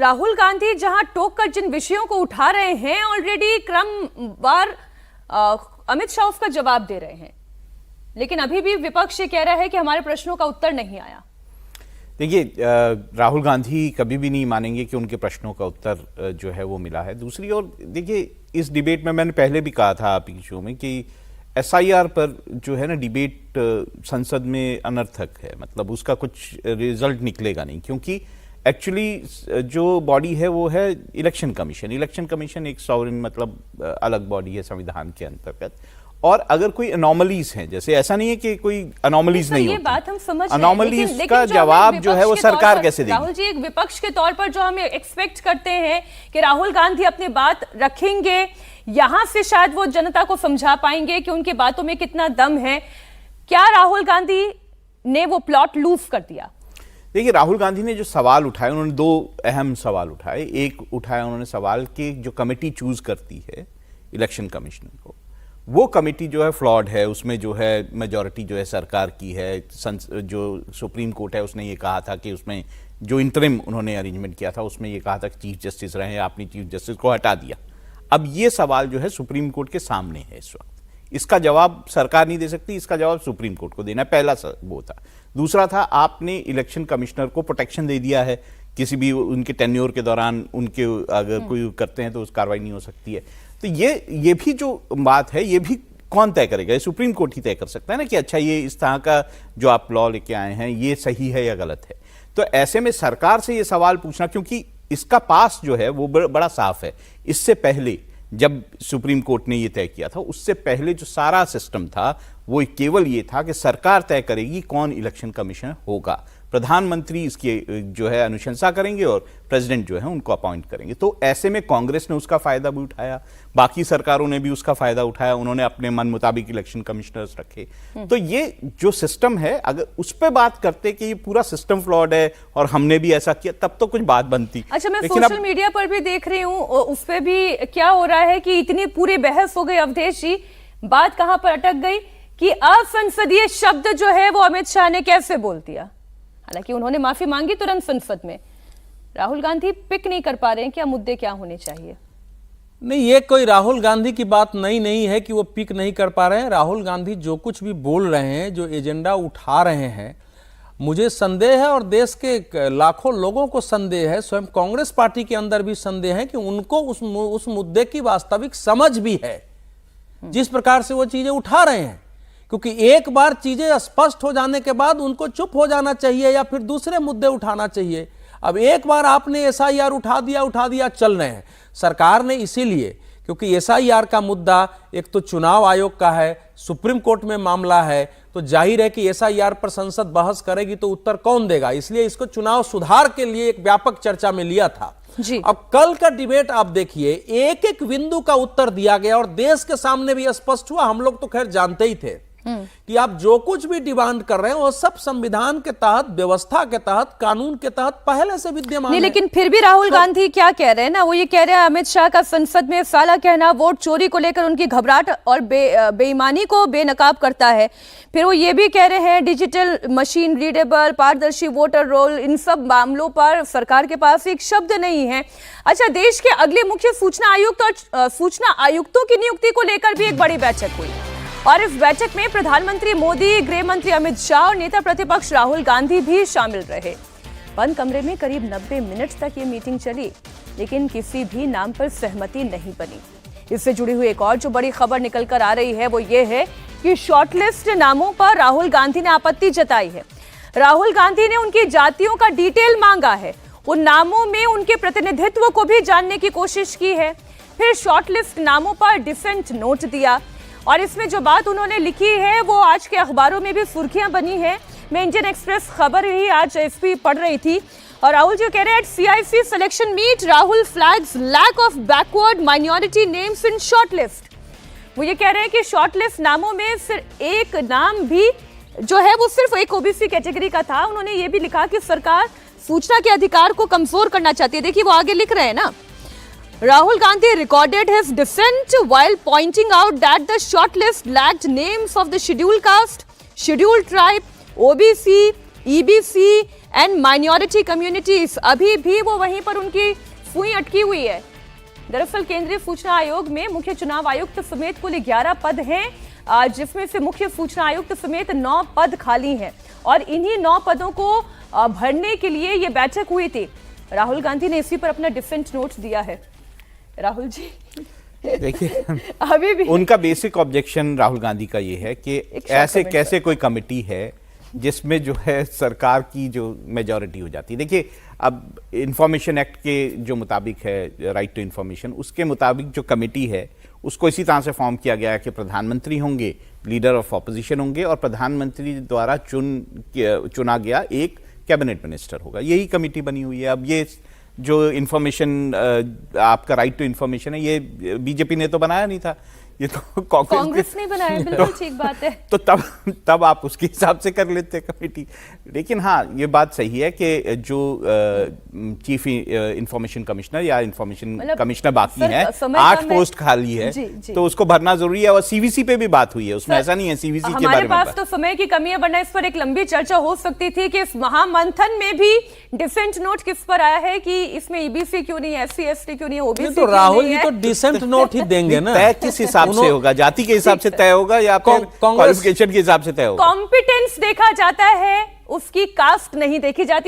राहुल गांधी जहां टोक कर जिन विषयों को उठा रहे हैं ऑलरेडी क्रमवार अमित शाह उसका जवाब दे रहे हैं, लेकिन अभी भी विपक्ष ये कह रहा है कि हमारे प्रश्नों का उत्तर नहीं आया। देखिए, राहुल गांधी कभी भी नहीं मानेंगे कि उनके प्रश्नों का उत्तर जो है वो मिला है। दूसरी ओर देखिए, इस डिबेट में मैंने पहले भी कहा था आपकी शो में कि एसआईआर पर जो है ना डिबेट संसद में अनर्थक है, मतलब उसका कुछ रिजल्ट निकलेगा नहीं, क्योंकि एक्चुअली जो बॉडी है वो है इलेक्शन कमीशन। इलेक्शन कमीशन एक सॉवरेन मतलब अलग बॉडी है संविधान के अंतर्गत, और अगर कोई अनोमलीज हैं, जैसे ऐसा नहीं है कि कोई अनोमलीज नहीं होती, बात हम समझ अनोमलीज का जवाब जो है वो सरकार कैसे देगी? राहुल जी, एक विपक्ष के तौर पर जो हम एक्सपेक्ट करते हैं कि राहुल गांधी अपनी बात रखेंगे, यहां से शायद वो जनता को समझा पाएंगे कि उनकी बातों में कितना दम है। क्या राहुल गांधी ने वो प्लॉट लूज कर दिया? देखिए, राहुल गांधी ने जो सवाल उठाए, उन्होंने दो अहम सवाल उठाए। एक उठाया उन्होंने सवाल कि जो कमेटी चूज करती है इलेक्शन कमीशन को, वो कमेटी जो है फ्लॉड है, उसमें जो है मेजॉरिटी जो है सरकार की है। जो सुप्रीम कोर्ट है उसने ये कहा था कि उसमें जो इंटरिम उन्होंने अरेंजमेंट किया था उसमें ये कहा था कि चीफ जस्टिस रहे, आपने चीफ जस्टिस को हटा दिया। अब ये सवाल जो है सुप्रीम कोर्ट के सामने है इस वक्त, इसका जवाब सरकार नहीं दे सकती, इसका जवाब सुप्रीम कोर्ट को देना है। पहला वो था। दूसरा था, आपने इलेक्शन कमिश्नर को प्रोटेक्शन दे दिया है, किसी भी उनके टेन्योर के दौरान उनके अगर कोई करते हैं तो उस कार्रवाई नहीं हो सकती है। तो ये भी जो बात है, ये भी कौन तय करेगा? ये सुप्रीम कोर्ट ही तय कर सकता है ना कि अच्छा ये इस तरह का जो आप लॉ लेके आए हैं ये सही है या गलत है। तो ऐसे में सरकार से ये सवाल पूछना, क्योंकि इसका पास जो है वो बड़ा साफ है। इससे पहले जब सुप्रीम कोर्ट ने ये तय किया था, उससे पहले जो सारा सिस्टम था वो केवल ये था कि सरकार तय करेगी कौन इलेक्शन कमिश्नर होगा, प्रधानमंत्री इसकी जो है अनुशंसा करेंगे और प्रेसिडेंट जो है उनको अपॉइंट करेंगे। तो ऐसे में कांग्रेस ने उसका फायदा भी उठाया, बाकी सरकारों ने भी उसका फायदा उठाया, उन्होंने अपने मन मुताबिक इलेक्शन कमिश्नर्स रखे। तो ये जो सिस्टम है, अगर उस पर बात करते कि ये पूरा सिस्टम फ्लॉड है और हमने भी ऐसा किया, तब तो कुछ बात बनती। अच्छा, मैं सोशल मीडिया पर भी देख रही हूँ, उस पर भी क्या हो रहा है कि इतनी पूरी बहस हो गई अवधेश जी, बात कहां पर अटक गई कि असंसदीय शब्द जो है वो अमित शाह ने कैसे बोल दिया। हालांकि उन्होंने माफी मांगी तुरंत संसद में। राहुल गांधी पिक नहीं कर पा रहे हैं, क्या मुद्दे क्या होने चाहिए? नहीं, ये कोई राहुल गांधी की बात नहीं है कि वो पिक नहीं कर पा रहे हैं। राहुल गांधी जो कुछ भी बोल रहे हैं, जो एजेंडा उठा रहे हैं, मुझे संदेह है और देश के लाखों लोगों को संदेह है, स्वयं कांग्रेस पार्टी के अंदर भी संदेह है कि उनको उस मुद्दे की वास्तविक समझ भी है जिस प्रकार से वो चीजें उठा रहे हैं। क्योंकि एक बार चीजें स्पष्ट हो जाने के बाद उनको चुप हो जाना चाहिए या फिर दूसरे मुद्दे उठाना चाहिए। अब एक बार आपने एसआईआर उठा दिया, चल रहे हैं। सरकार ने इसीलिए, क्योंकि एसआईआर का मुद्दा एक तो चुनाव आयोग का है, सुप्रीम कोर्ट में मामला है, तो जाहिर है कि एसआईआर पर संसद बहस करेगी तो उत्तर कौन देगा, इसलिए इसको चुनाव सुधार के लिए एक व्यापक चर्चा में लिया था जी। अब कल का डिबेट आप देखिए, एक एक बिंदु का उत्तर दिया गया और देश के सामने भी स्पष्ट हुआ। हम लोग तो खैर जानते ही थे कि आप जो कुछ भी डिमांड कर रहे हैं वो सब संविधान के तहत, व्यवस्था के तहत, कानून के तहत पहले से विद्यमान है। लेकिन फिर भी राहुल गांधी क्या कह रहे हैं ना, वो ये कह रहे हैं अमित शाह का संसद में साला कहना वोट चोरी को लेकर उनकी घबराहट और बेईमानी को बेनकाब करता है। फिर वो ये भी कह रहे हैं डिजिटल मशीन रीडेबल, पारदर्शी वोटर रोल, इन सब मामलों पर सरकार के पास एक शब्द नहीं है। अच्छा, देश के अगले मुख्य सूचना आयुक्त और सूचना आयुक्तों की नियुक्ति को लेकर भी एक बड़ी बैठक हुई और इस बैठक में प्रधानमंत्री मोदी, गृह मंत्री अमित शाह और नेता प्रतिपक्ष राहुल गांधी भी शामिल रहे। बंद कमरे में करीब 90 मिनट तक ये मीटिंग चली, लेकिन किसी भी नाम पर सहमति नहीं बनी। इससे जुड़ी हुई एक और जो बड़ी खबर निकल कर आ रही है वो ये है कि शॉर्टलिस्ट नामों पर राहुल गांधी ने आपत्ति जताई है। राहुल गांधी ने उनकी जातियों का डिटेल मांगा है, उन नामों में उनके प्रतिनिधित्व को भी जानने की कोशिश की है। फिर शॉर्टलिस्ट नामों पर डिसेंट नोट दिया और इसमें जो बात उन्होंने लिखी है वो आज के अखबारों में भी सुर्खियां बनी है। मैं इंडियन एक्सप्रेस खबर ही आज एसपी पढ़ रही थी और राहुल जी कह रहे हैं CIC selection meet, Rahul flags lack of backward minority names in shortlist. वो ये कह रहे हैं कि शॉर्टलिस्ट नामों में सिर्फ एक नाम भी जो है वो सिर्फ एक ओबीसी कैटेगरी का था। उन्होंने ये भी लिखा कि सरकार सूचना के अधिकार को कमजोर करना चाहती है। देखिए वो आगे लिख रहे हैं ना, Rahul Gandhi recorded his dissent while pointing out that the shortlist lacked names of the scheduled caste, scheduled tribe, OBC, EBC and minority communities, अभी भी वो वहीं पर उनकी सुई अटकी हुई है। दरअसल केंद्रीय सूचना आयोग में मुख्य चुनाव आयुक्त समेत कुल 11 पद हैं, जिसमें से मुख्य सूचना आयुक्त समेत 9 पद खाली हैं और इन्हीं 9 पदों को भरने के लिए ये बैठक हुई थी। राहुल गांधी ने इसी पर अपना डिफेंस नोट दिया है। राहुल जी देखिए, अभी भी उनका बेसिक ऑब्जेक्शन राहुल गांधी का ये है कि ऐसे कैसे कोई कमेटी है जिसमें जो है सरकार की जो मेजॉरिटी हो जाती है। देखिए, अब इंफॉर्मेशन एक्ट के जो मुताबिक है, राइट टू इंफॉर्मेशन, उसके मुताबिक जो कमेटी है उसको इसी तरह से फॉर्म किया गया है कि प्रधानमंत्री होंगे, लीडर ऑफ ऑपोजिशन होंगे और प्रधानमंत्री द्वारा चुना गया एक कैबिनेट मिनिस्टर होगा। यही कमेटी बनी हुई है। अब ये जो इंफॉर्मेशन आपका राइट टू इंफॉर्मेशन है, ये बीजेपी ने तो बनाया नहीं था, ये तो कांग्रेस ने बनाया। बिल्कुल ठीक बात है। तो तब आप उसके हिसाब से कर लेते कमेटी। लेकिन हाँ, ये बात सही है कि जो चीफ इंफॉर्मेशन कमिश्नर या इंफॉर्मेशन कमिश्नर बाकी हैं, 8 पोस्ट खाली है, जी। तो उसको भरना जरूरी है। और सीवीसी पे भी बात हुई है, उसमें ऐसा नहीं है सीवीसी के बारे में। हमारे पास तो समय की कमी है, वरना इस पर एक लंबी चर्चा हो सकती थी कि इस महामंथन में भी डिसेंट नोट किस पर आया है कि इसमें ईबीसी क्यों नहीं है, SC/ST क्यों नहीं है, ओबीसी तो राहुल जी तो डिसेंट नोट ही देंगे ना। तय किस हिसाब से होगा? जाति के हिसाब से तय होगा या फिर क्वालिफिकेशन के हिसाब से तय होगा? कॉम्पिटेंस देखा जाता है, उसकी कास्ट नहीं देखी जाती।